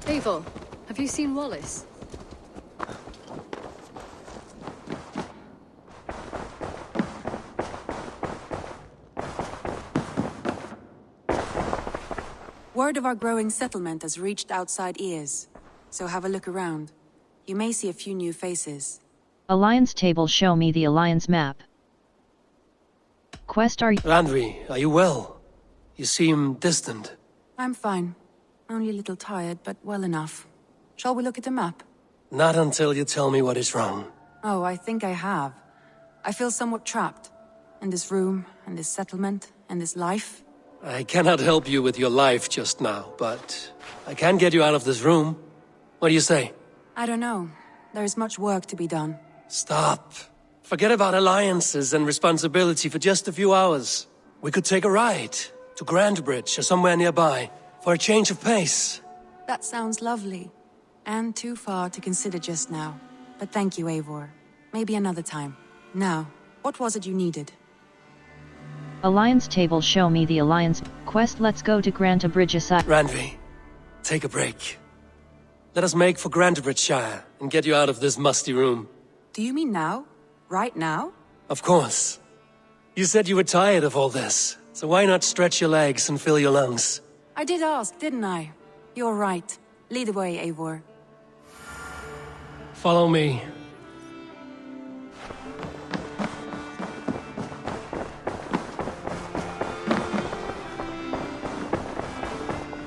Eivor, have you seen Wallace? Word of our growing settlement has reached outside ears, so have a look around. You may see a few new faces. Alliance table, show me the Alliance map. Quest, are you... Randvi, are you well? You seem distant. I'm fine. Only a little tired, but well enough. Shall we look at the map? Not until you tell me what is wrong. Oh, I think I have. I feel somewhat trapped. In this room, and this settlement, and this life. I cannot help you with your life just now, but I can get you out of this room. What do you say? I don't know. There is much work to be done. Stop. Forget about alliances and responsibility for just a few hours. We could take a ride to Grandbridge or somewhere nearby for a change of pace. That sounds lovely. And too far to consider just now. But thank you, Eivor. Maybe another time. Now, what was it you needed? Alliance table, show me the Alliance quest. Let's go to Grantebridge aside. Randvi, take a break. Let us make for Grantebridgeshire and get you out of this musty room. Do you mean now? Right now? Of course. You said you were tired of all this, so why not stretch your legs and fill your lungs? I did ask, didn't I? You're right. Lead the way, Eivor. Follow me.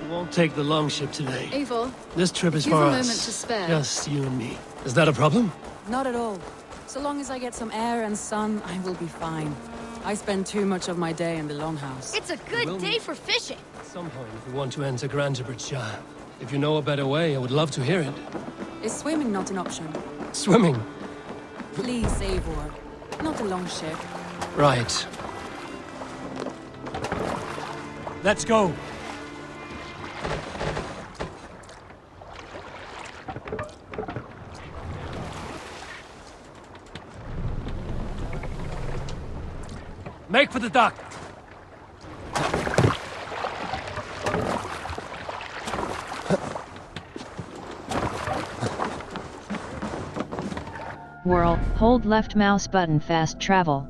Won't take the longship today. Eivor, This trip is you've for a us. moment to spare. Just you and me. Is that a problem? Not at all. So long as I get some air and sun, I will be fine. I spend too much of my day in the longhouse. It's a good day for fishing. At some point, we want to enter Grantebridgeshire. If you know a better way, I would love to hear it. Is swimming not an option? Swimming. Please, Eivor. Not a long ship. Right. Let's go. Make for the dock. Whirl, hold left mouse button, fast travel.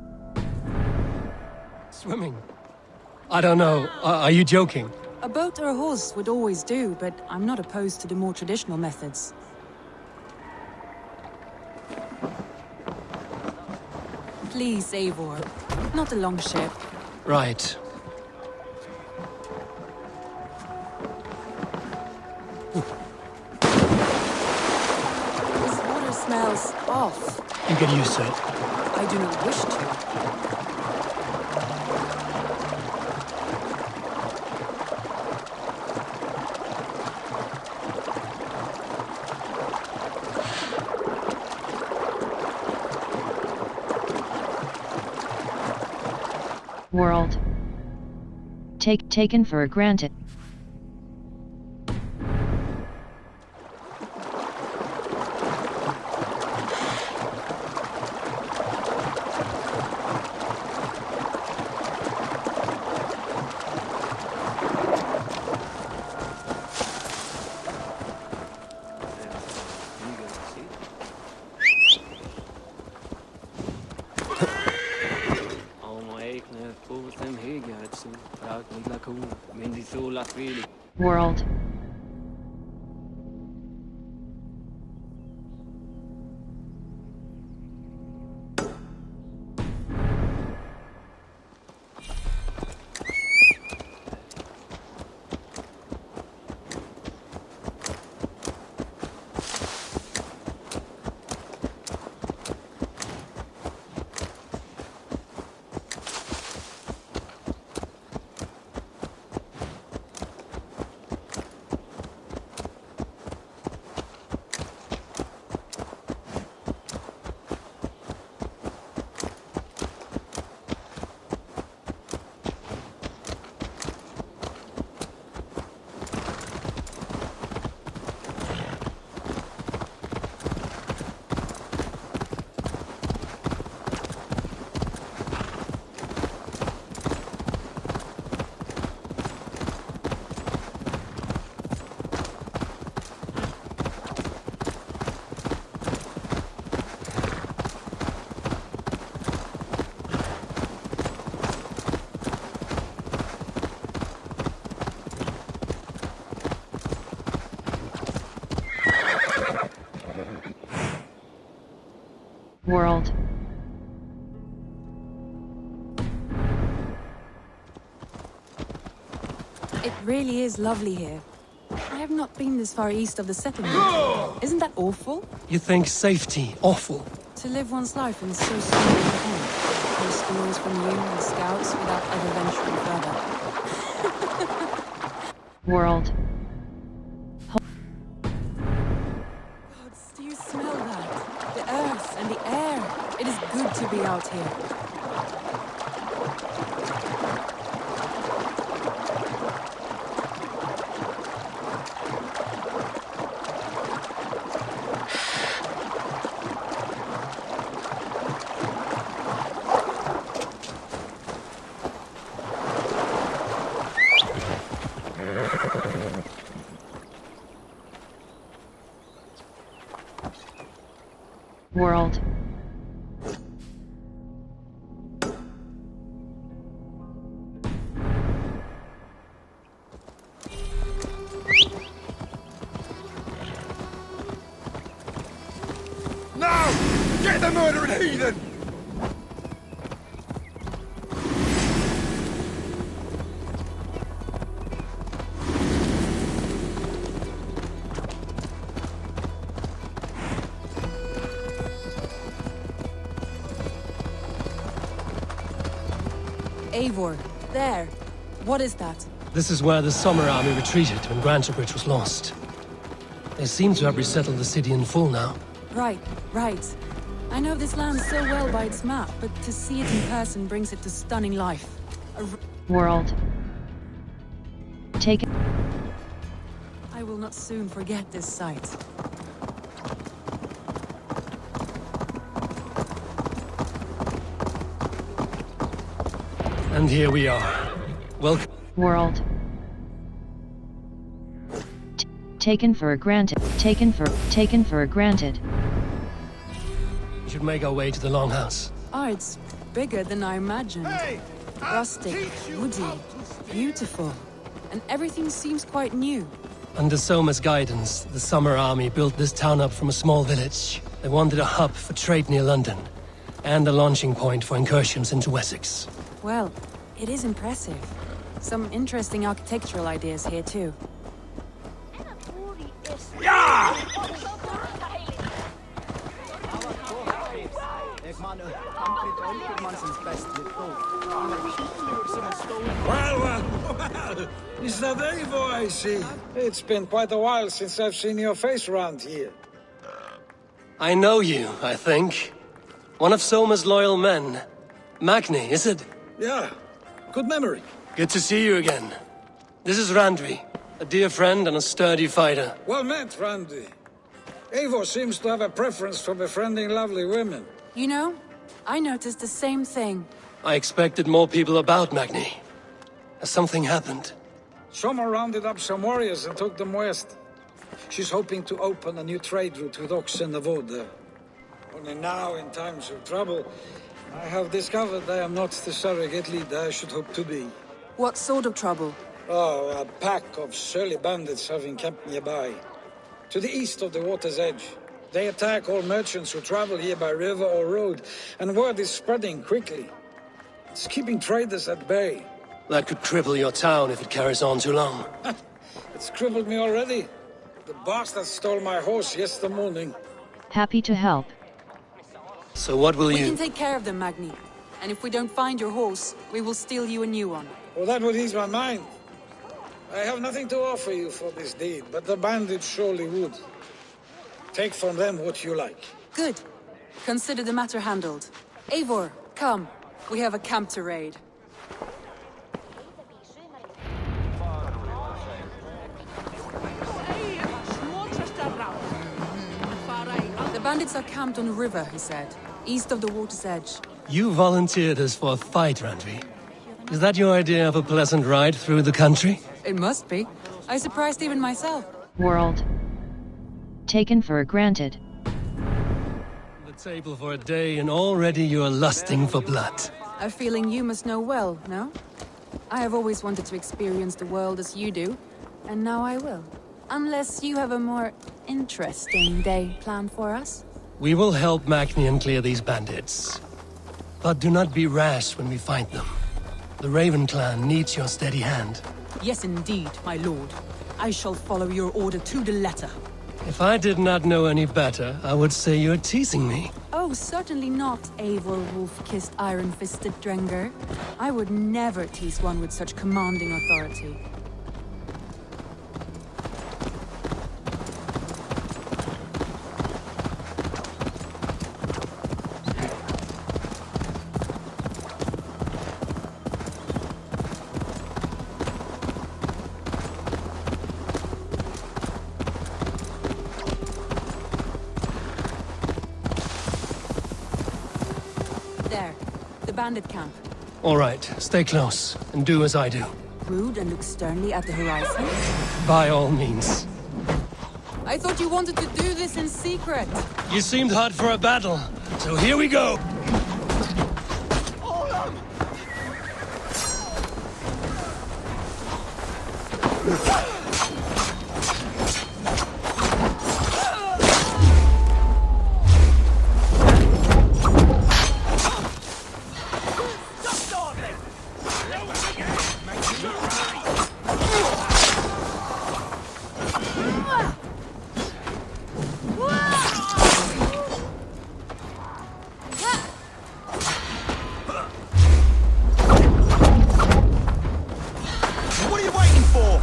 Swimming? I don't know. Are you joking? A boat or a horse would always do, but I'm not opposed to the more traditional methods. Please, Eivor. Not a long ship. Right. This water smells off. You get used to it. I do not wish to. World. Taken for granted. World. World. It really is lovely here. I have not been this far east of the settlement. Isn't that awful? You think safety awful? To live one's life in so small a home. Hear stories from you and scouts without ever venturing further. World. Gods, do you smell that? The earth and the air. It is good to be out here. World. Now! Get the murdering heathen! Eivor, there. What is that? This is where the Summer Army retreated when Grantebridge was lost. They seem to have resettled the city in full now. Right, right. I know this land so well by its map, but to see it in person brings it to stunning life. World. Take it. I will not soon forget this sight. And here we are. Welcome. World. Taken for granted. Taken for granted. We should make our way to the Longhouse. Oh, it's bigger than I imagined. Hey! Rustic, woody, beautiful. And everything seems quite new. Under Soma's guidance, the Summer Army built this town up from a small village. They wanted a hub for trade near London, and a launching point for incursions into Wessex. Well, it is impressive. Some interesting architectural ideas here too. Well, is that Eivor I see? It's been quite a while since I've seen your face around here. I know you, I think. One of Soma's loyal men. Magni, is it? Yeah, good memory. Good to see you again. This is Randvi, a dear friend and a sturdy fighter. Well met, Randy. Eivor seems to have a preference for befriending lovely women. You know, I noticed the same thing. I expected more people about Magni. Has something happened? Soma rounded up some warriors and took them west. She's hoping to open a new trade route with Oxen of Order. Only now, in times of trouble, I have discovered I am not the surrogate leader I should hope to be. What sort of trouble? Oh, a pack of surly bandits have encamped nearby. To the east of the water's edge. They attack all merchants who travel here by river or road, and word is spreading quickly. It's keeping traders at bay. That could cripple your town if it carries on too long. It's crippled me already. The bastard stole my horse yesterday morning. Happy to help. So what will We you... can take care of them, Magni. And if we don't find your horse, we will steal you a new one. Well, that would ease my mind. I have nothing to offer you for this deed, but the bandits surely would. Take from them what you like. Good. Consider the matter handled. Eivor, come. We have a camp to raid. The bandits are camped on the river, he said. East of the water's edge. You volunteered us for a fight, Randvi. Is that your idea of a pleasant ride through the country? It must be. I surprised even myself. World. Taken for granted. The table for a day and already you're lusting for blood. A feeling you must know well, no? I have always wanted to experience the world as you do, and now I will. Unless you have a more interesting day planned for us. We will help Macnian clear these bandits. But do not be rash when we find them. The Raven clan needs your steady hand. Yes, indeed, my lord. I shall follow your order to the letter. If I did not know any better, I would say you're teasing me. Oh, certainly not, Eivor wolf-kissed iron-fisted Drenger. I would never tease one with such commanding authority. There, the bandit camp. All right, stay close, and do as I do. Rude and look sternly at the horizon. By all means. I thought you wanted to do this in secret. You seemed hot for a battle, so here we go! What are you waiting for?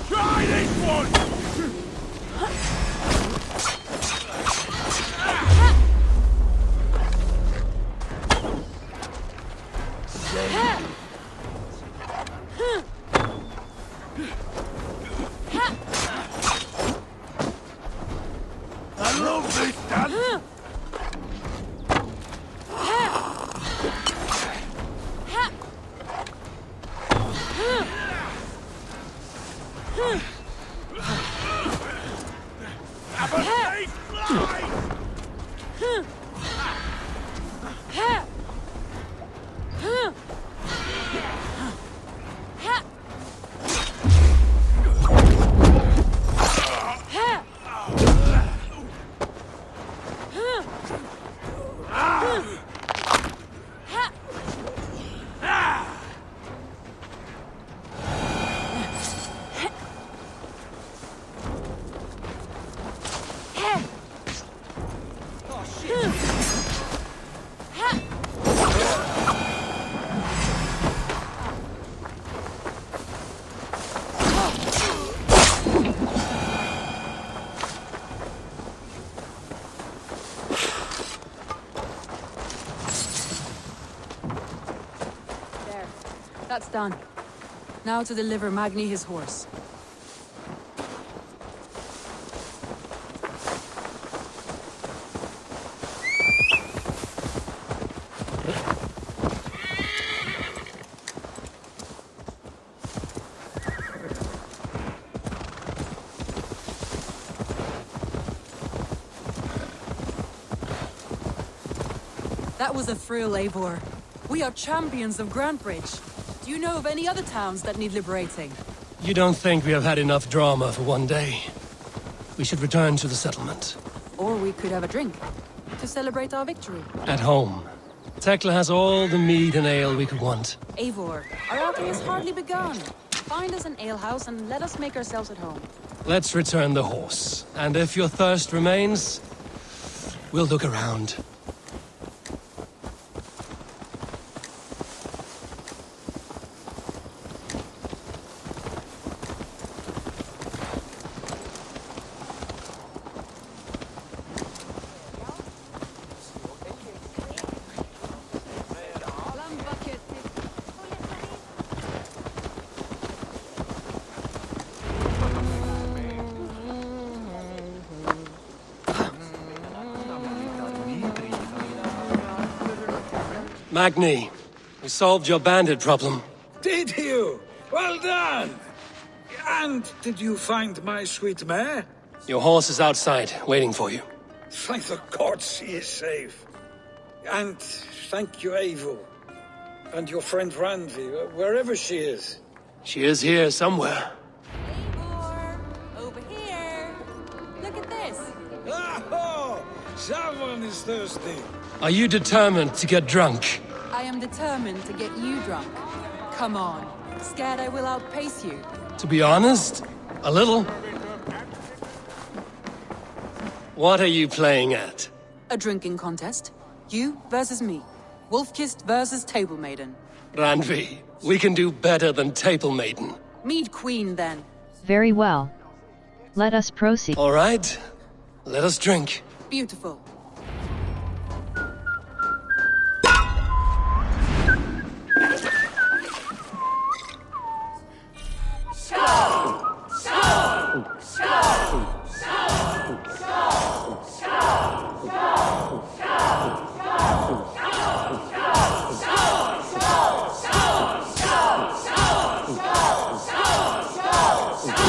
Try this one! I love this dance! Have a safe flight! There. That's done. Now to deliver Magni his horse. That was a thrill, Eivor. We are champions of Grantebridge. Do you know of any other towns that need liberating? You don't think we have had enough drama for one day? We should return to the settlement. Or we could have a drink to celebrate our victory. At home. Tekla has all the mead and ale we could want. Eivor, our outing has hardly begun. Find us an alehouse and let us make ourselves at home. Let's return the horse. And if your thirst remains, we'll look around. Magni, we solved your bandit problem. Did you? Well done! And did you find my sweet mare? Your horse is outside, waiting for you. Thank the gods she is safe. And thank you, Eivor. And your friend Randvi, wherever she is. She is here somewhere. Eivor! Over here! Look at this! Oh, someone is thirsty. Are you determined to get drunk? I am determined to get you drunk. Come on. Scared I will outpace you. To be honest, a little. What are you playing at? A drinking contest. You versus me. Wolf-kissed versus Table Maiden. Randvi, we can do better than Table Maiden. Mead Queen, then. Very well. Let us proceed. All right, let us drink. Beautiful.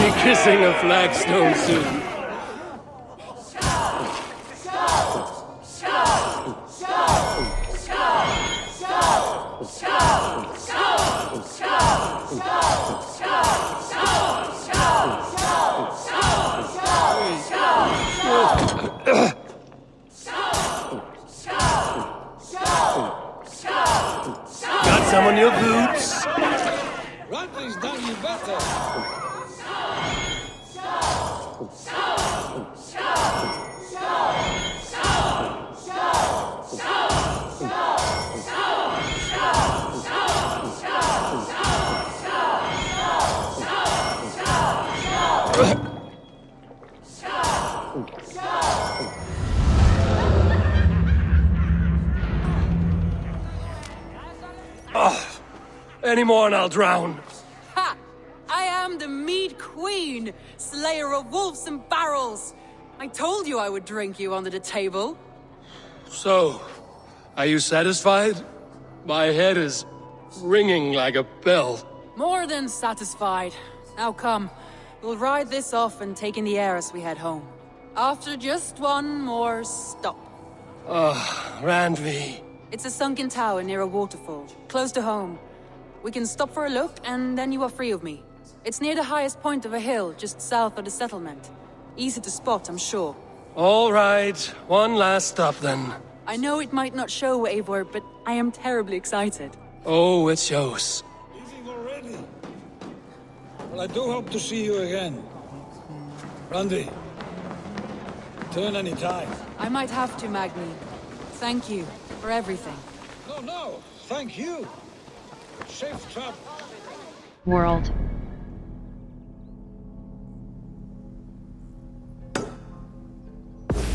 Be kissing a flagstone soon. Got some on your boots? Randvi's done you better. Any more and I'll drown. Ha! I am the Mead Queen, slayer of wolves and barrels. I told you I would drink you under the table. So, are you satisfied? My head is ringing like a bell. More than satisfied. Now come, we'll ride this off and take in the air as we head home. After just one more stop. Randvi. It's a sunken tower near a waterfall, close to home. We can stop for a look, and then you are free of me. It's near the highest point of a hill, just south of the settlement. Easy to spot, I'm sure. All right, one last stop then. I know it might not show, Eivor, but I am terribly excited. Oh, it shows. Leaving already? Well, I do hope to see you again. Randvi, turn any time. I might have to, Magni. Thank you for everything. No, thank you. Safe travel. World.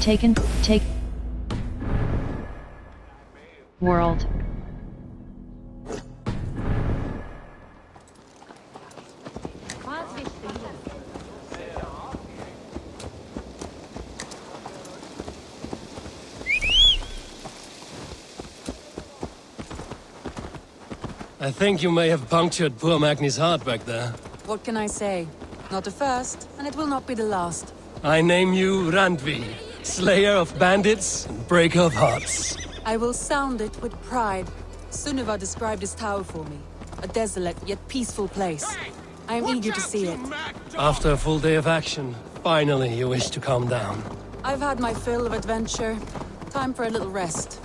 Take. World. I think you may have punctured poor Magni's heart back there. What can I say? Not the first, and it will not be the last. I name you Randvi, slayer of bandits and breaker of hearts. I will sound it with pride. Sunniva described this tower for me. A desolate yet peaceful place. I am eager to see it. After a full day of action, finally you wish to calm down. I've had my fill of adventure. Time for a little rest.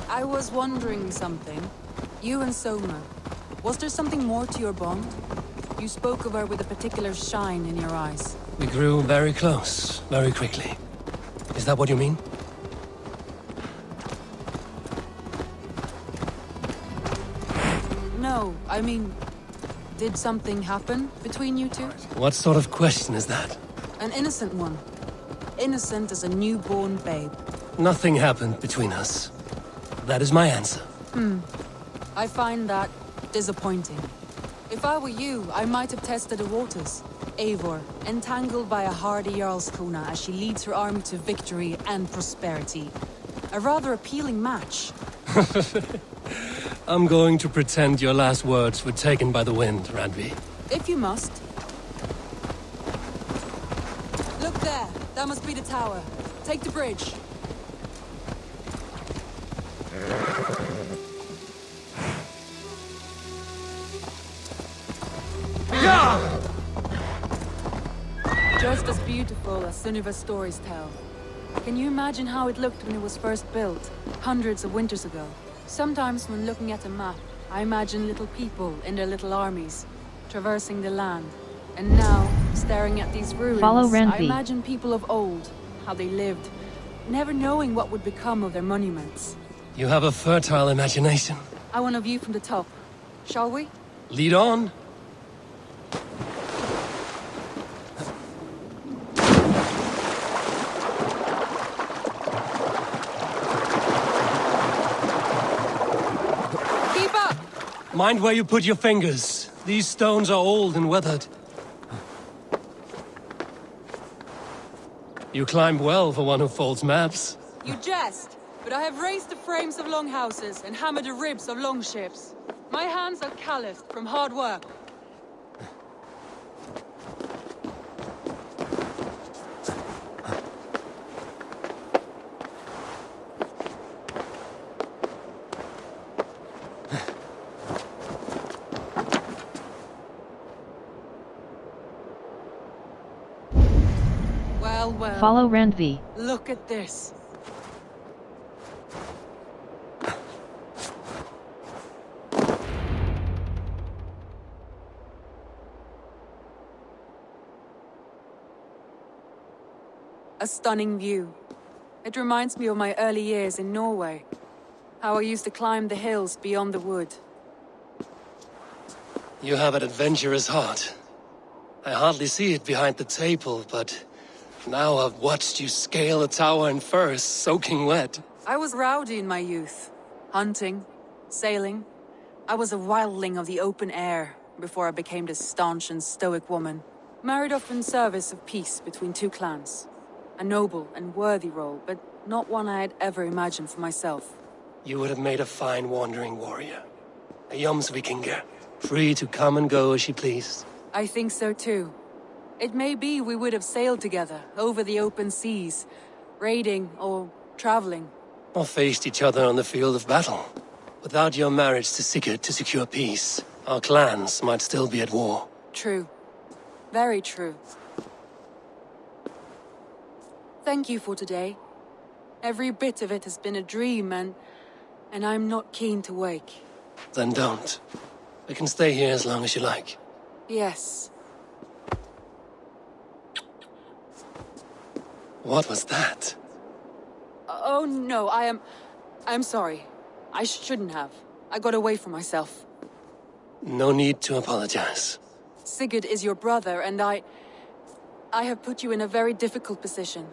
I was wondering something. You and Soma. Was there something more to your bond? You spoke of her with a particular shine in your eyes. We grew very close, very quickly. Is that what you mean? No, I mean... Did something happen between you two? What sort of question is that? An innocent one. Innocent as a newborn babe. Nothing happened between us. That is my answer. I find that disappointing. If I were you, I might have tested the waters. Eivor, entangled by a hardy Jarlskona as she leads her army to victory and prosperity. A rather appealing match. I'm going to pretend your last words were taken by the wind, Randvi. If you must. Look there. That must be the tower. Take the bridge. Just as beautiful as Sunniva's stories tell. Can you imagine how it looked when it was first built, hundreds of winters ago? Sometimes when looking at a map, I imagine little people in their little armies, traversing the land. And now, staring at these ruins, Follow I Randvi. imagine people of old, how they lived, never knowing what would become of their monuments. You have a fertile imagination. I want a view from the top. Shall we? Lead on. Keep up! Mind where you put your fingers. These stones are old and weathered. You climb well for one who folds maps. You jest, but I have raised the frames of longhouses and hammered the ribs of longships. My hands are calloused from hard work. Well. Follow Randvi. Look at this. A stunning view. It reminds me of my early years in Norway. How I used to climb the hills beyond the wood. You have an adventurous heart. I hardly see it behind the table, but now I've watched you scale a tower in furs, soaking wet. I was rowdy in my youth. Hunting, sailing. I was a wildling of the open air before I became this staunch and stoic woman. Married off in service of peace between two clans. A noble and worthy role, but not one I had ever imagined for myself. You would have made a fine wandering warrior. A Vikinger, free to come and go as she pleased. I think so too. It may be we would have sailed together over the open seas, raiding or traveling. Or faced each other on the field of battle. Without your marriage to Sigurd to secure peace, our clans might still be at war. True. Very true. Thank you for today. Every bit of it has been a dream, and I'm not keen to wake. Then don't. We can stay here as long as you like. Yes. What was that? Oh no, I'm sorry. I shouldn't have. I got away from myself. No need to apologize. Sigurd is your brother, and I have put you in a very difficult position.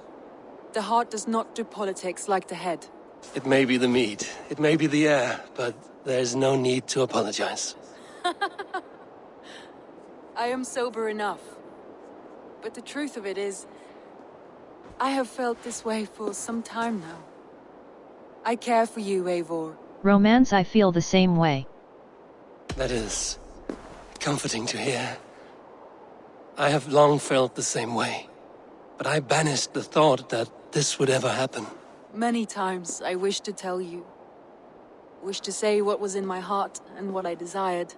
The heart does not do politics like the head. It may be the meat, it may be the air, but there's no need to apologize. I am sober enough. But the truth of it is, I have felt this way for some time now. I care for you, Eivor. Romance, I feel the same way. That is comforting to hear. I have long felt the same way, but I banished the thought that this would ever happen. Many times I wished to tell you. Wished to say what was in my heart and what I desired,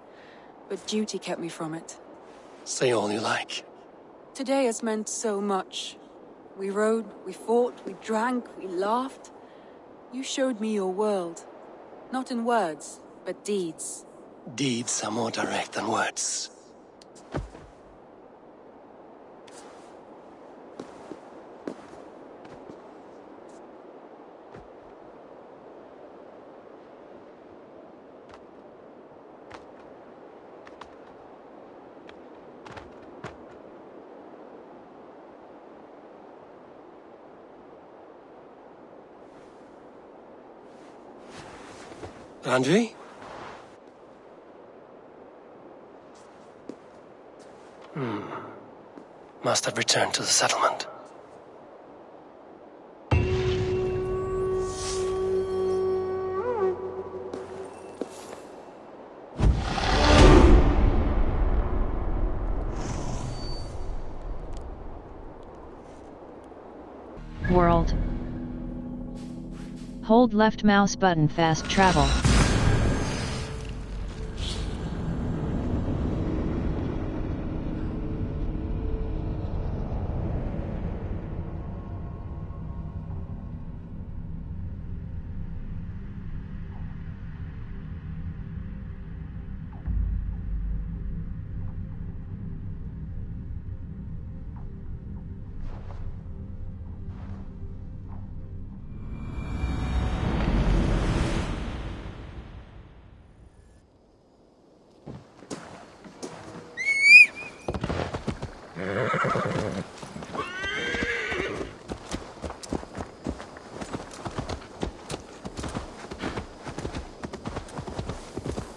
but duty kept me from it. Say all you like. Today has meant so much. We rode, we fought, we drank, we laughed. You showed me your world. Not in words, but deeds. Deeds are more direct than words. Randvi? must have returned to the settlement. World. Hold left mouse button fast travel.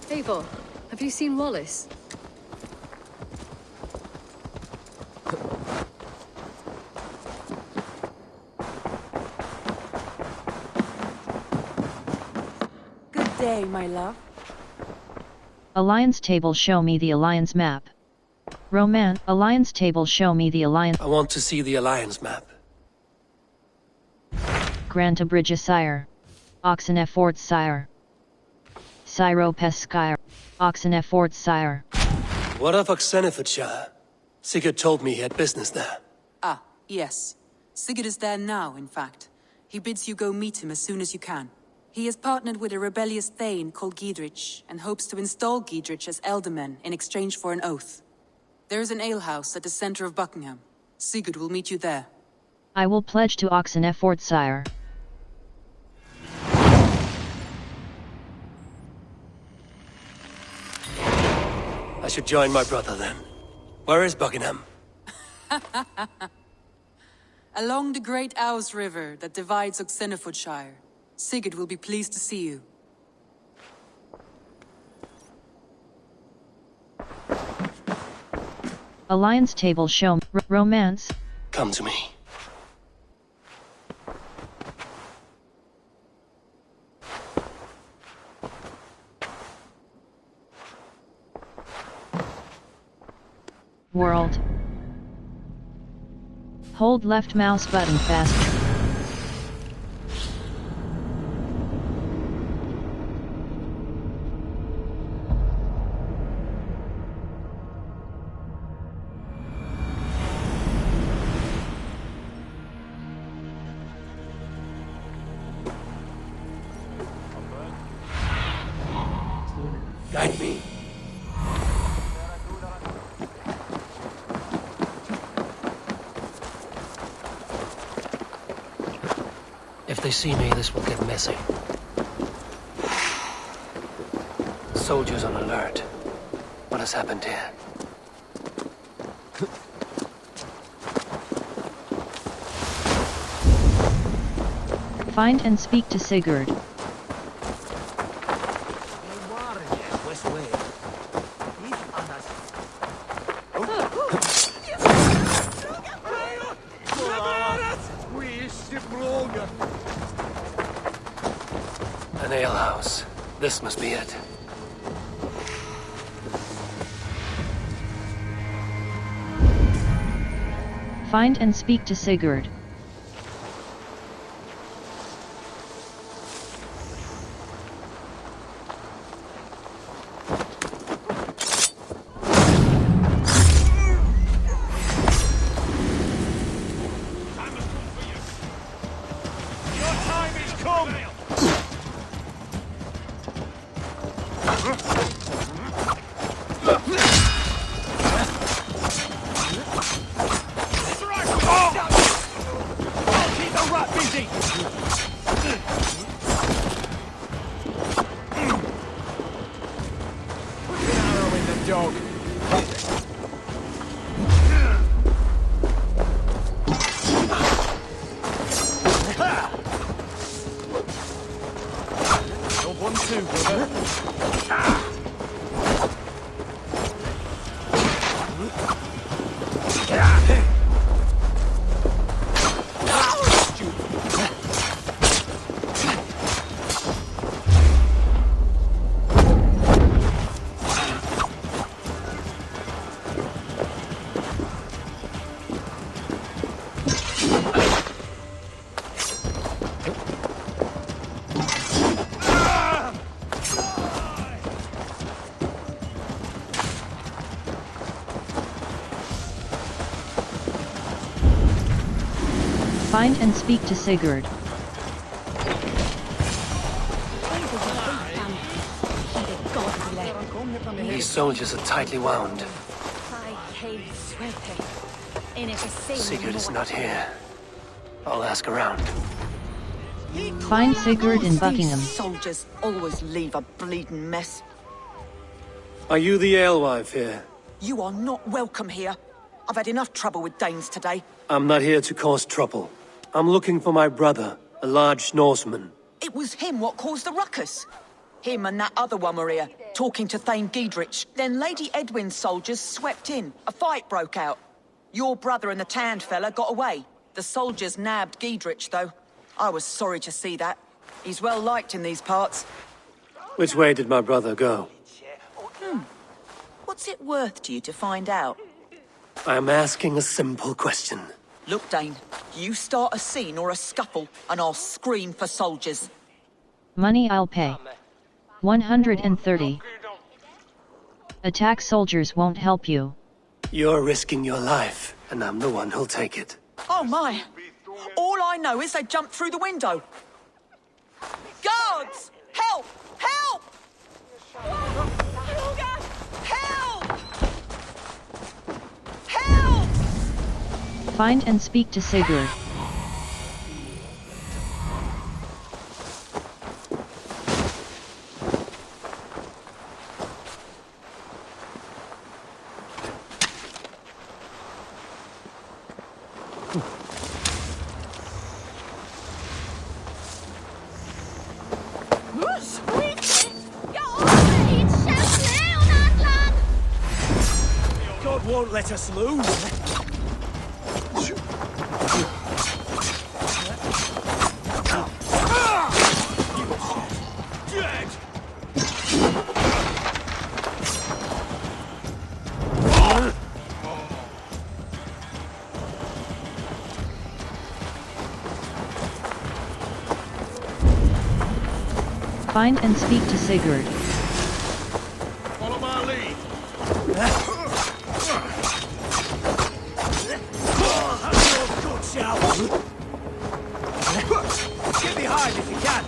Eivor, have you seen Wallace? Good day, my love. Alliance table show me the Alliance map. Alliance table show me the Alliance. I want to see the Alliance map. Granta Bridge Sire. Oxen Fort Sire. Syro Peskyre. Oxen Fort Sire. What of Oxenfordshire? Sigurd told me he had business there. Ah, yes. Sigurd is there now, in fact. He bids you go meet him as soon as you can. He has partnered with a rebellious thane called Giedrich, and hopes to install Giedrich as Elderman in exchange for an oath. There is an alehouse at the center of Buckingham. Sigurd will meet you there. I will pledge to Oxen Fort Sire. I should join my brother then. Where is Buckingham? Along the Great Ouse River that divides Oxenfordshire. Sigurd will be pleased to see you. Alliance table show romance. Come to me. World. Hold left mouse button fast. Guide me. If they see me, this will get messy. Soldiers on alert. What has happened here? Find and speak to Sigurd. An alehouse. This must be it. Find and speak to Sigurd. Find and speak to Sigurd. These soldiers are tightly wound. Sigurd is not here. I'll ask around. Find Sigurd in Buckingham. These soldiers always leave a bleeding mess. Are you the alewife here? You are not welcome here. I've had enough trouble with Danes today. I'm not here to cause trouble. I'm looking for my brother, a large Norseman. It was him what caused the ruckus. Him and that other one were here, talking to Thane Giedrich. Then Lady Edwin's soldiers swept in. A fight broke out. Your brother and the tanned fella got away. The soldiers nabbed Giedrich, though. I was sorry to see that. He's well liked in these parts. Which way did my brother go? What's it worth to you to find out? I'm asking a simple question. Look, Dane, you start a scene or a scuffle, and I'll scream for soldiers. Money I'll pay. 130. Attack soldiers won't help you. You're risking your life, and I'm the one who'll take it. Oh my! All I know is they jumped through the window. Guards! Help! Help! Help! Help! Find and speak to Sigurd. God won't let us lose. Find and speak to Sigurd. Follow my lead. Get behind if you can.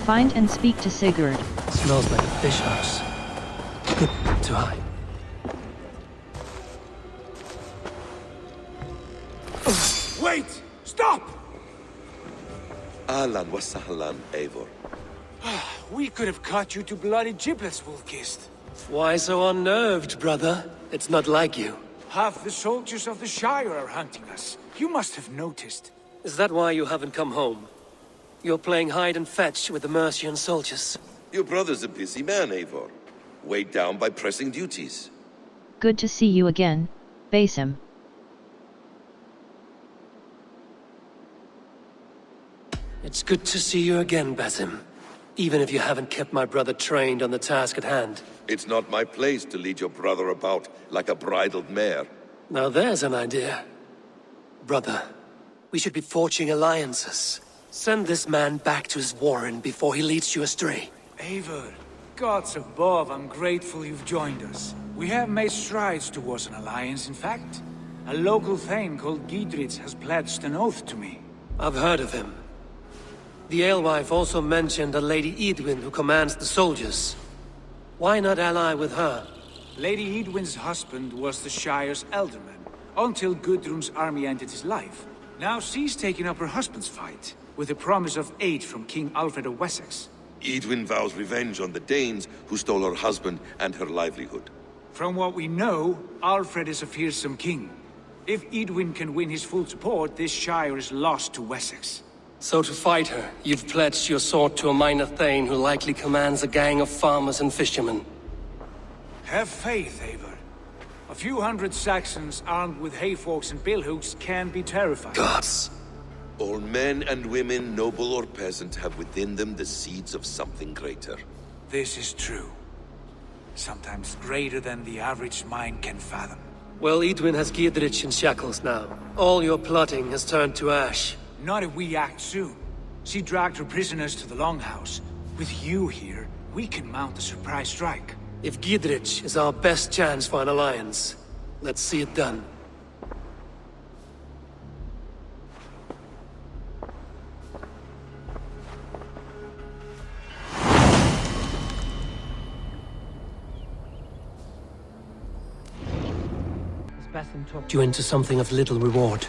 Find and speak to Sigurd. Smells like a fish house. Good to hide. Wait! Stop! Ahlan wa sahlan, Eivor. We could have cut you to bloody giblets, Wolf-Kissed. Why so unnerved, brother? It's not like you. Half the soldiers of the Shire are hunting us. You must have noticed. Is that why you haven't come home? You're playing hide and fetch with the Mercian soldiers. Your brother's a busy man, Eivor. Weighed down by pressing duties. Good to see you again, Basim. It's good to see you again, Basim. Even if you haven't kept my brother trained on the task at hand. It's not my place to lead your brother about like a bridled mare. Now there's an idea. Brother, we should be forging alliances. Send this man back to his warren before he leads you astray. Eivor, gods above, I'm grateful you've joined us. We have made strides towards an alliance, in fact. A local thane called Giedrich has pledged an oath to me. I've heard of him. The alewife also mentioned a Lady Edwin who commands the soldiers. Why not ally with her? Lady Edwin's husband was the Shire's elderman, until Gudrun's army ended his life. Now she's taken up her husband's fight, with a promise of aid from King Alfred of Wessex. Edwin vows revenge on the Danes who stole her husband and her livelihood. From what we know, Alfred is a fearsome king. If Edwin can win his full support, this Shire is lost to Wessex. So to fight her, you've pledged your sword to a minor thane who likely commands a gang of farmers and fishermen. Have faith, Eivor. A few hundred Saxons armed with hayforks and billhooks can be terrifying. Gods! All men and women, noble or peasant, have within them the seeds of something greater. This is true. Sometimes greater than the average mind can fathom. Well, Edwin has Giedrich in shackles now. All your plotting has turned to ash. Not if we act soon. She dragged her prisoners to the Longhouse. With you here, we can mount a surprise strike. If Giedrich is our best chance for an alliance, let's see it done. You into something of little reward.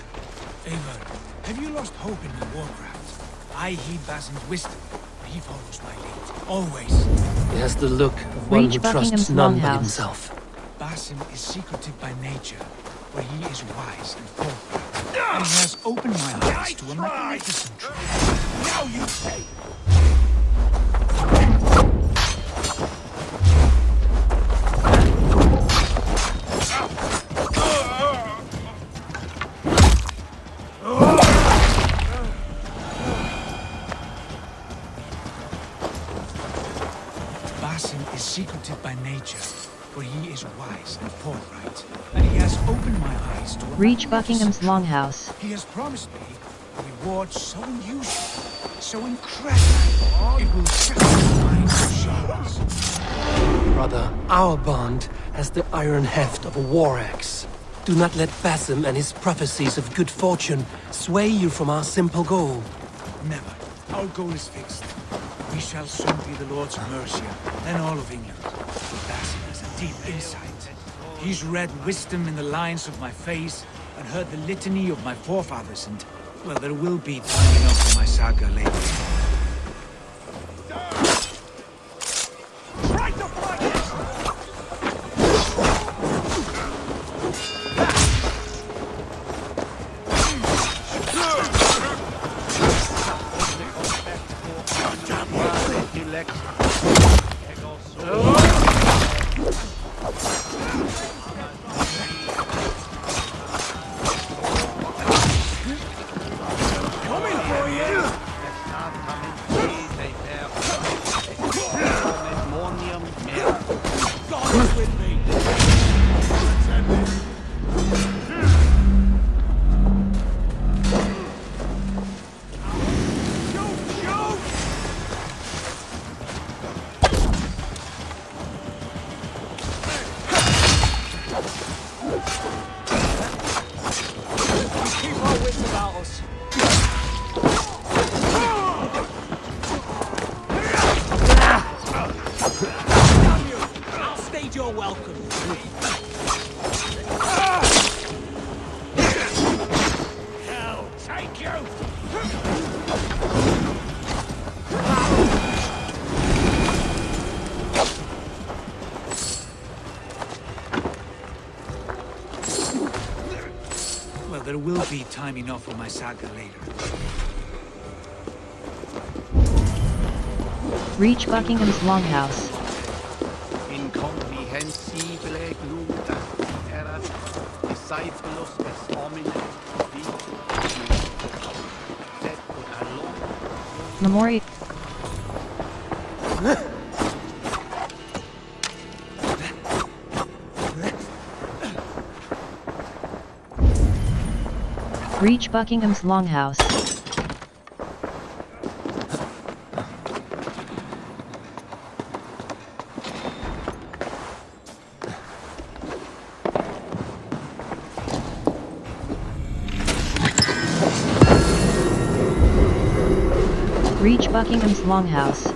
Eivor, have you lost hope in my warcraft? I heed Basim's wisdom, but he follows my lead. Always. He has the look of one Reach who trusts Buckingham's none but Longhouse. Basim himself. is secretive by nature, but he is wise and forthright. And he has opened my eyes to a magnificent truth. Now you say! Basim is secretive by nature, but he is wise and forthright. And he has opened my eyes to a Reach magnificent Buckingham's truth. Longhouse. He has promised me a reward so unusual, so incredible, it will shatter the minds of Shards. Brother, our bond has the iron heft of a war axe. Do not let Basim and his prophecies of good fortune sway you from our simple goal. Never. Our goal is fixed. We shall soon be the Lords of Mercia, then all of England. Basim has a deep insight. He's read wisdom in the lines of my face and heard the litany of my forefathers, and, well, there will be time enough for my saga later. There will be time enough for my saga later. Reach Buckingham's Longhouse. Incomprehensibile gluta erat disciplos est homine sed ut allora Memory. Reach Buckingham's Longhouse. Reach Buckingham's Longhouse.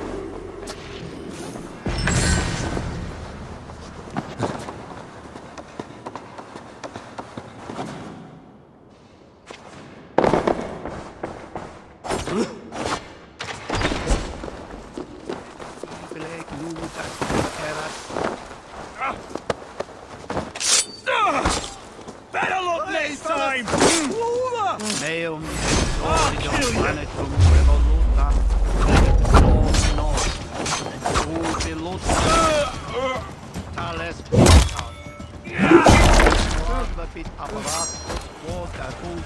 Meum exordium planetum revoluta, nomnos, ubiluta, tales portas. Servapit apparatus quod agut,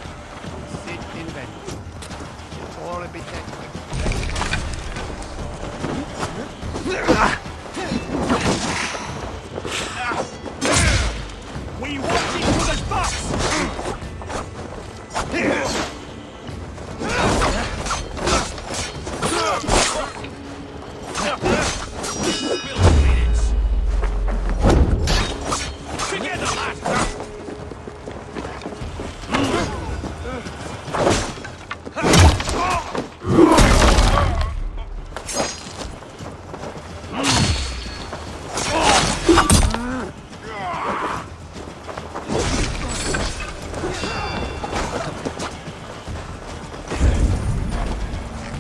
sit invent. Orbitec. We want each other's butts! Together, lad!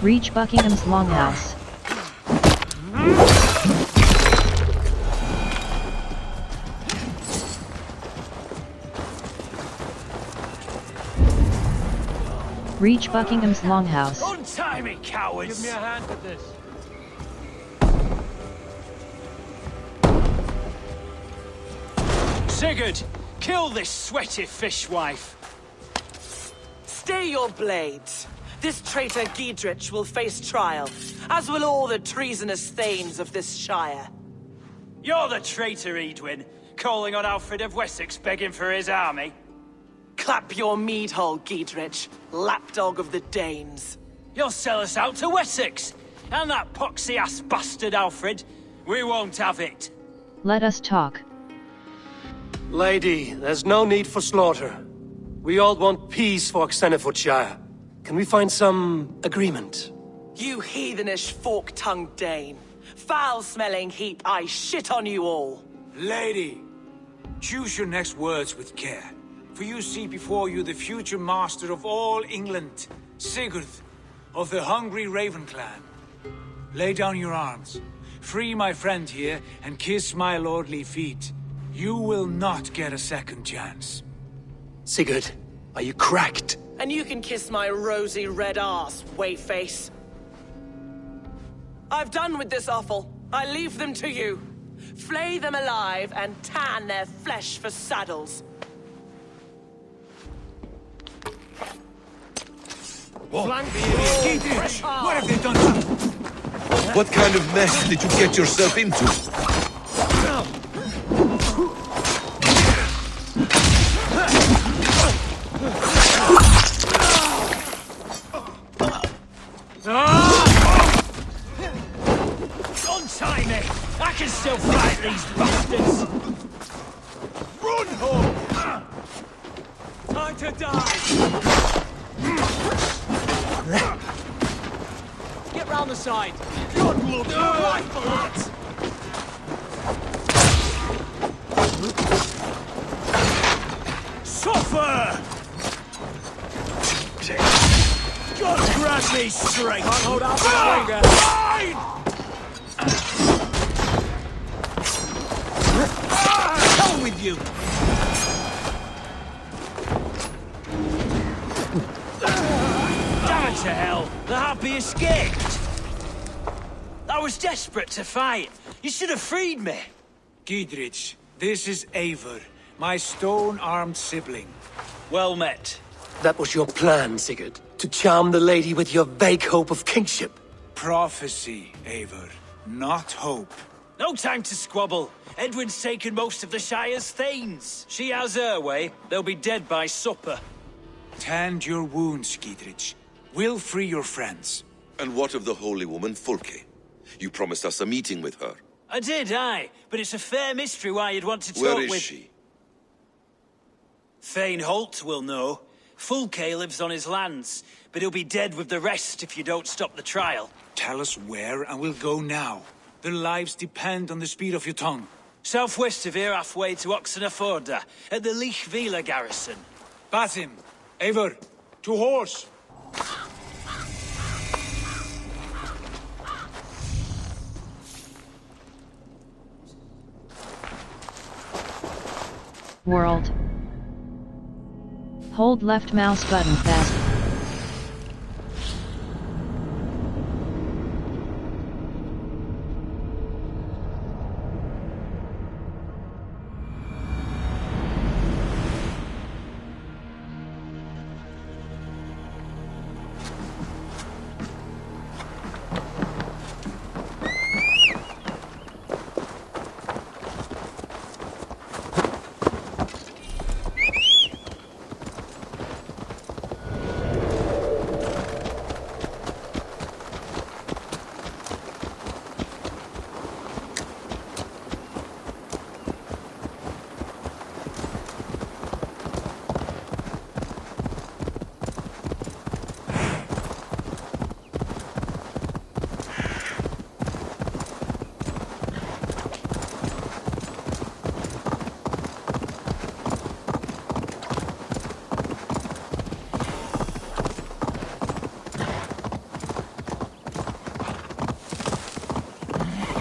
Reach Buckingham's Longhouse. Reach Buckingham's Longhouse. Untie me, cowards! Give me a hand with this. Sigurd, kill this sweaty fishwife. Stay your blades. This traitor Giedrich will face trial, as will all the treasonous thanes of this shire. You're the traitor, Edwin, calling on Alfred of Wessex begging for his army. Clap your mead hole, Giedrich, lapdog of the Danes. You'll sell us out to Wessex, and that poxy-ass bastard Alfred. We won't have it. Let us talk. Lady, there's no need for slaughter. We all want peace for Xenofordshire. Can we find some agreement? You heathenish fork-tongued Dane. Foul-smelling heap, I shit on you all. Lady, choose your next words with care. For you see before you the future master of all England, Sigurd, of the hungry Raven clan. Lay down your arms. Free my friend here and kiss my lordly feet. You will not get a second chance. Sigurd, are you cracked? And you can kiss my rosy red arse, wayface. I've done with this offal. I leave them to you. Flay them alive and tan their flesh for saddles. Giedrich, what have they done to you? What kind of mess did you get yourself into? Untie me! I can still fight these bastards! Run home! Time to die! Get round the side! God will do life for that! Suffer! God grant me strength! Can't hold out for longer! Hell with you! Damn to hell! The Happy escaped! I was desperate to fight. You should have freed me. Giedrich, this is Eivor, my stone-armed sibling. Well met. That was your plan, Sigurd. To charm the lady with your vague hope of kingship. Prophecy, Eivor, not hope. No time to squabble. Edwin's taken most of the Shire's thanes. She has her way. They'll be dead by supper. Tend your wounds, Giedrich. We'll free your friends. And what of the holy woman Fulke? You promised us a meeting with her. I did, aye. But it's a fair mystery why you'd want to talk Where with... is she? Thane Holt will know. Fulke lives on his lands, but he'll be dead with the rest if you don't stop the trial. Tell us where and we'll go now. Their lives depend on the speed of your tongue. Southwest of here, halfway to Oxenaforda, at the Lichvila garrison. Basim, Eivor, to horse! World. Hold left mouse button fast.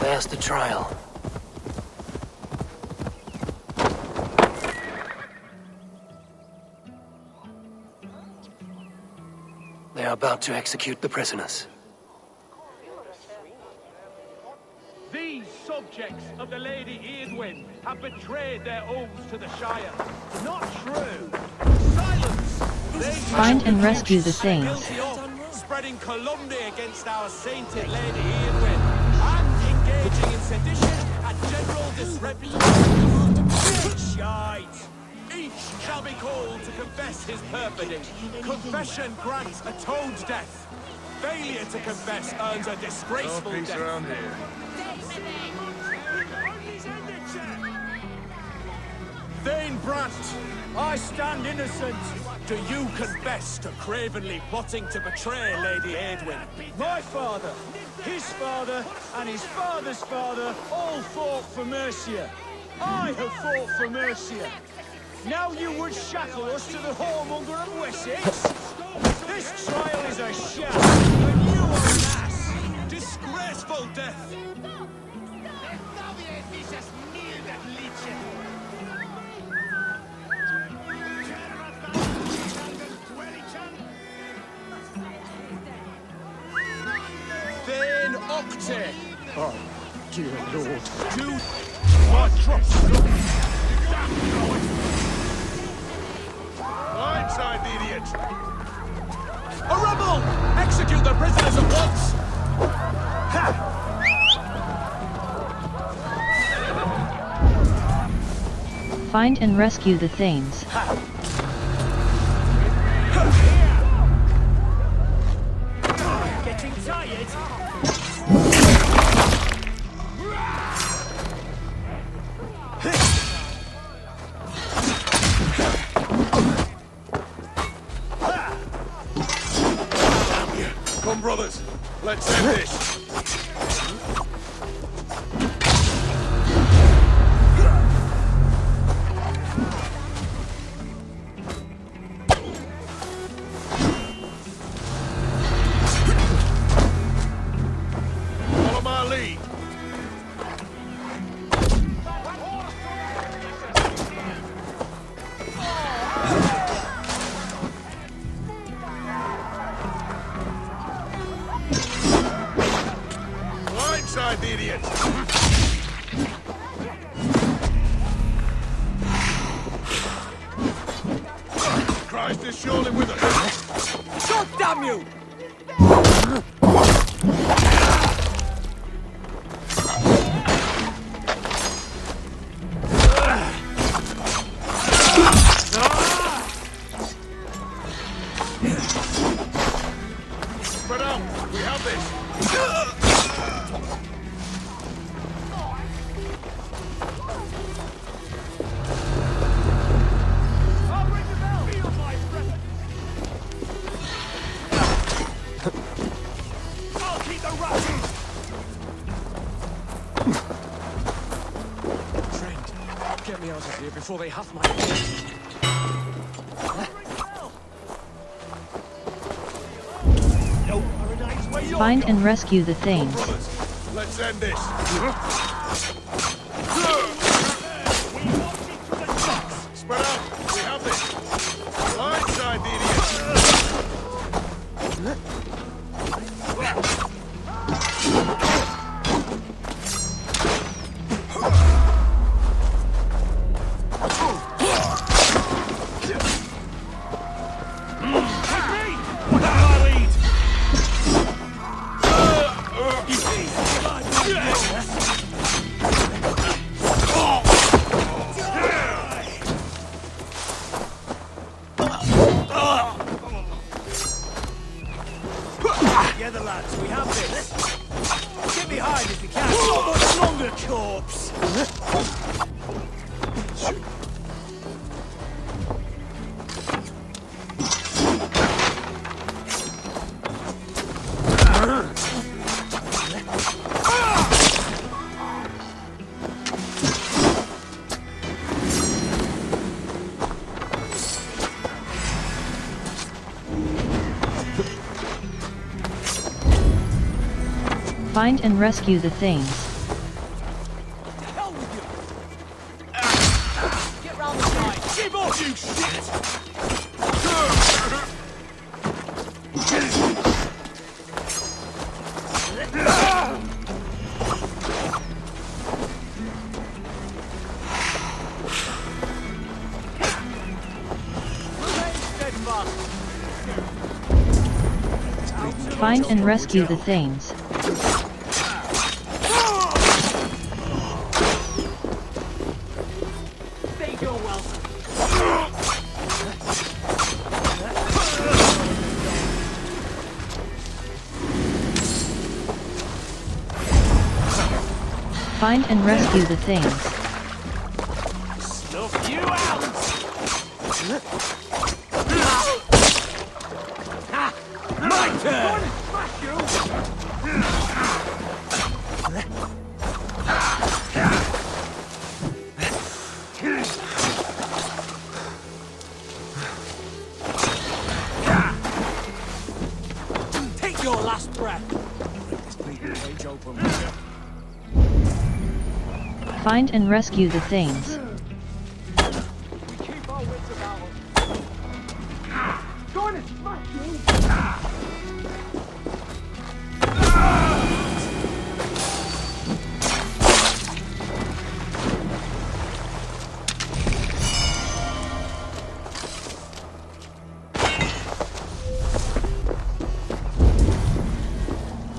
There's the trial. They are about to execute the prisoners. These subjects of the Lady Eadwyn have betrayed their oaths to the Shire. Not true. Silence! They Find and rescue the things. guilty of spreading calumny against our sainted Lady Eadwyn and engaging in sedition and general disreputation. Shite! Each shall be called to confess his perfidy. Confession grants atoned death. Failure to confess earns a disgraceful death. Around here. Thane Brant, I stand innocent. Do you confess to cravenly plotting to betray Lady Eadwyn? My father, his father, and his father's father all fought for Mercia. I have fought for Mercia. Now you would shackle us to the whoremonger of Wessex? This trial is a sham, and you are an ass. Disgraceful death! Thane Octe! Oh, dear Lord. To my trust! Blindside the idiot! A rebel! Execute the prisoners at once! Find and rescue the Thanes. Getting tired? Come, brothers. Let's end this. Follow my lead. Blindside the idiot. Christ is surely with us. God damn you! Spread out. We have this. I'll ring the bell! Feel my breath! I'll keep the rush! Friend, get me out of here before they have my head. No paradise where you're Find going. and rescue the Thanes. Brothers, let's end this. Spread out. We have this. Blindside together, lads. We have this. Get behind if you can. Not much longer, corpse. Find and rescue the things. Hell with you! Get round the side. Give off, you shit! Find and rescue the things. Find and rescue the things. Snuff you out! My turn! Smash you! Take your last breath! Page open. Find and rescue the things. We keep our wits about us. Going to smash you!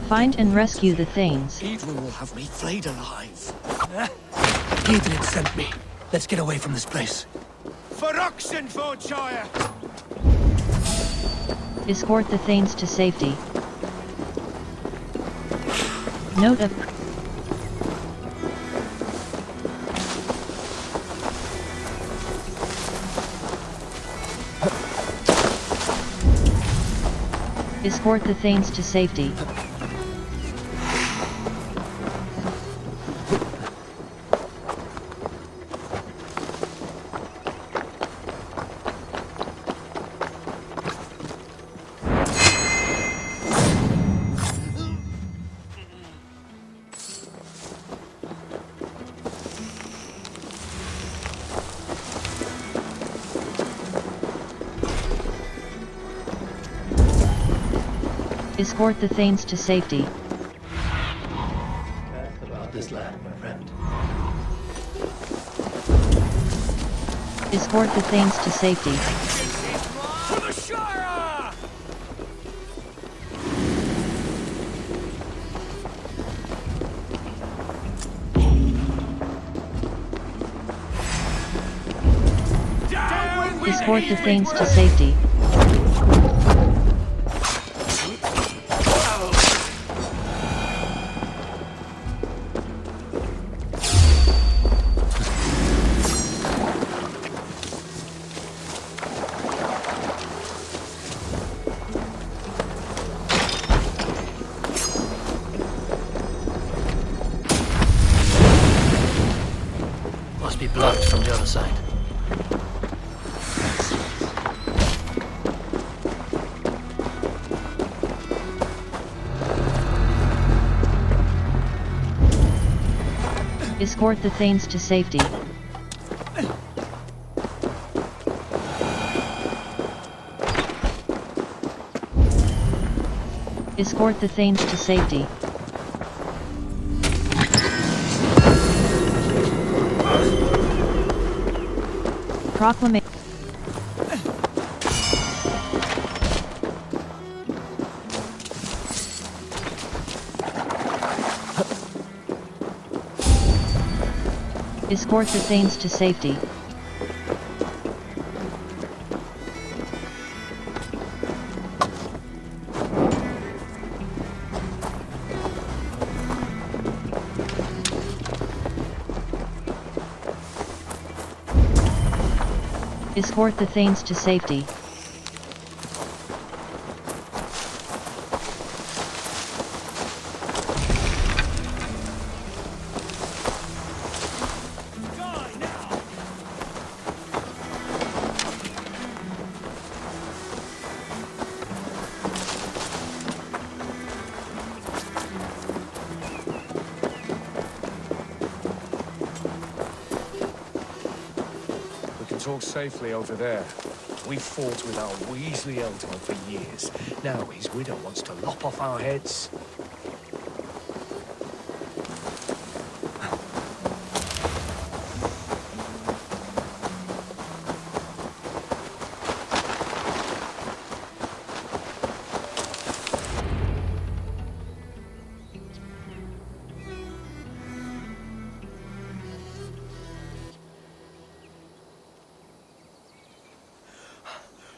Find and rescue the things. Edwin will have me flayed alive. Adrian sent me. Let's get away from this place. For Oxenfordshire! Escort the Thanes to safety. Note of Escort the Thanes to safety. Escort the Thanes to safety. About this land, my friend. Escort the Thanes to safety. To the Shire! Escort the Thanes to safety. Must be blocked from the other side. Escort the Thanes to safety. Escort the Thanes to safety. Proclamation. Escort the Thanes to safety. Escort the Thanes to safety. Talk safely over there. We fought with our Weasley Eldon for years. Now his widow wants to lop off our heads.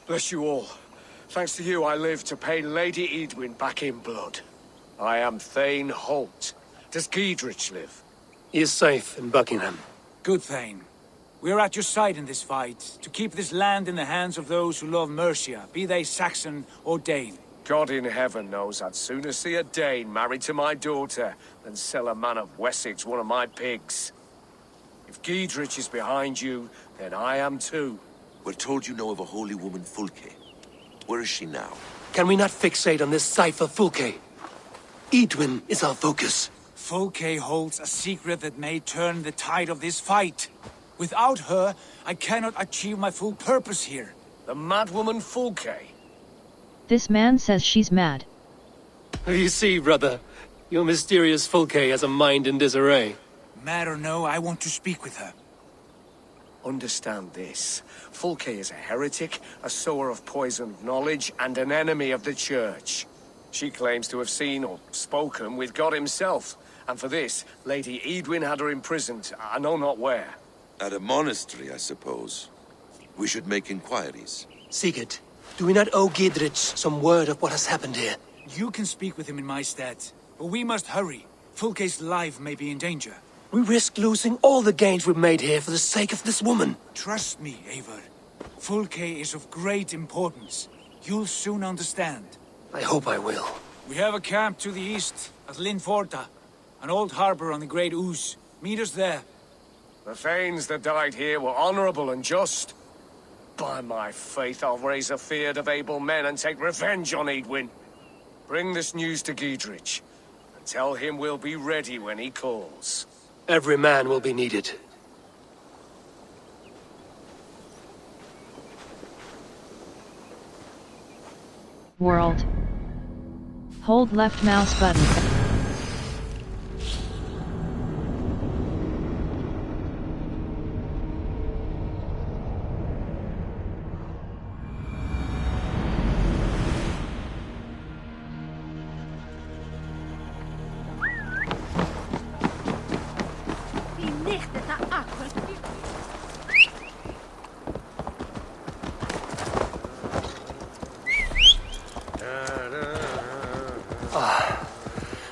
Bless you all. Thanks to you, I live to pay Lady Edwin back in blood. I am Thane Holt. Does Giedrich live? He is safe in Buckingham. Good, Thane. We are at your side in this fight, to keep this land in the hands of those who love Mercia, be they Saxon or Dane. God in heaven knows I'd sooner see a Dane married to my daughter than sell a man of Wessex one of my pigs. If Giedrich is behind you, then I am too. We're told you know of a holy woman, Fulke. Where is she now? Can we not fixate on this cipher, Fulke? Edwin is our focus. Fulke holds a secret that may turn the tide of this fight. Without her, I cannot achieve my full purpose here. The madwoman Fulke? This man says she's mad. You see, brother, your mysterious Fulke has a mind in disarray. Mad or no, I want to speak with her. Understand this. Fulke is a heretic, a sower of poisoned knowledge, and an enemy of the Church. She claims to have seen or spoken with God himself. And for this, Lady Edwin had her imprisoned, I know not where. At a monastery, I suppose. We should make inquiries. Sigurd, do we not owe Giedrich some word of what has happened here? You can speak with him in my stead, but we must hurry. Fulke's life may be in danger. We risk losing all the gains we've made here for the sake of this woman. Trust me, Eivor. Fulke is of great importance. You'll soon understand. I hope I will. We have a camp to the east, at Linforta. An old harbor on the Great Ouse. Meet us there. The Thanes that died here were honorable and just. By my faith, I'll raise a feared of able men and take revenge on Edwin. Bring this news to Giedrich, and tell him we'll be ready when he calls. Every man will be needed. World. Hold left mouse button.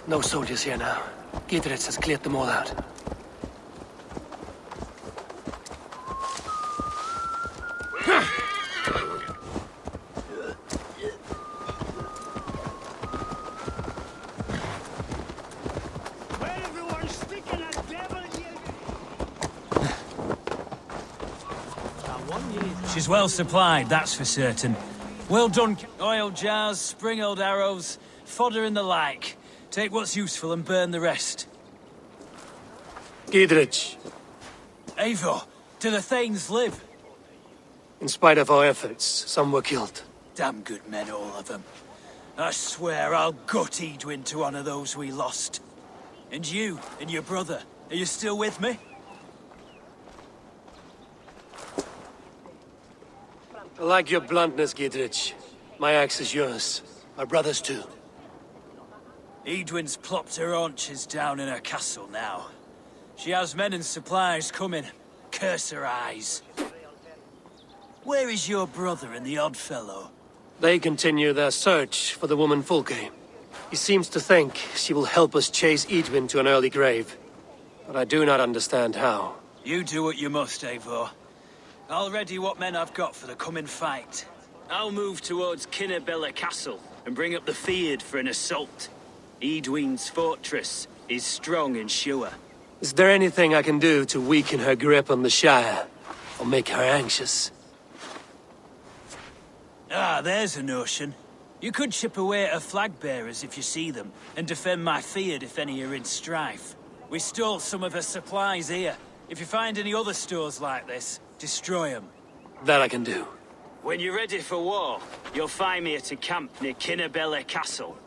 No soldiers here now. Giedrich has cleared them all out. She's well supplied, that's for certain. Well done. Oil jars, spring-oiled arrows, fodder and the like. Take what's useful and burn the rest. Giedrich. Eivor, do the Thanes live? In spite of our efforts, some were killed. Damn good men, all of them. I swear I'll gut Edwin to honor those we lost. And you, and your brother, are you still with me? I like your bluntness, Giedrich. My axe is yours. Our brothers too. Edwin's plopped her haunches down in her castle now. She has men and supplies coming. Curse her eyes. Where is your brother and the odd fellow? They continue their search for the woman Fulke. He seems to think she will help us chase Edwin to an early grave. But I do not understand how. You do what you must, Eivor. Already what men I've got for the coming fight. I'll move towards Kinnabella Castle and bring up the Fyrd for an assault. Edwin's fortress is strong and sure. Is there anything I can do to weaken her grip on the Shire? Or make her anxious? Ah, there's a notion. You could chip away at her flag bearers if you see them, and defend my Fyrd if any are in strife. We stole some of her supplies here. If you find any other stores like this, destroy them. That I can do. When you're ready for war, you'll find me at a camp near Kinnabella Castle.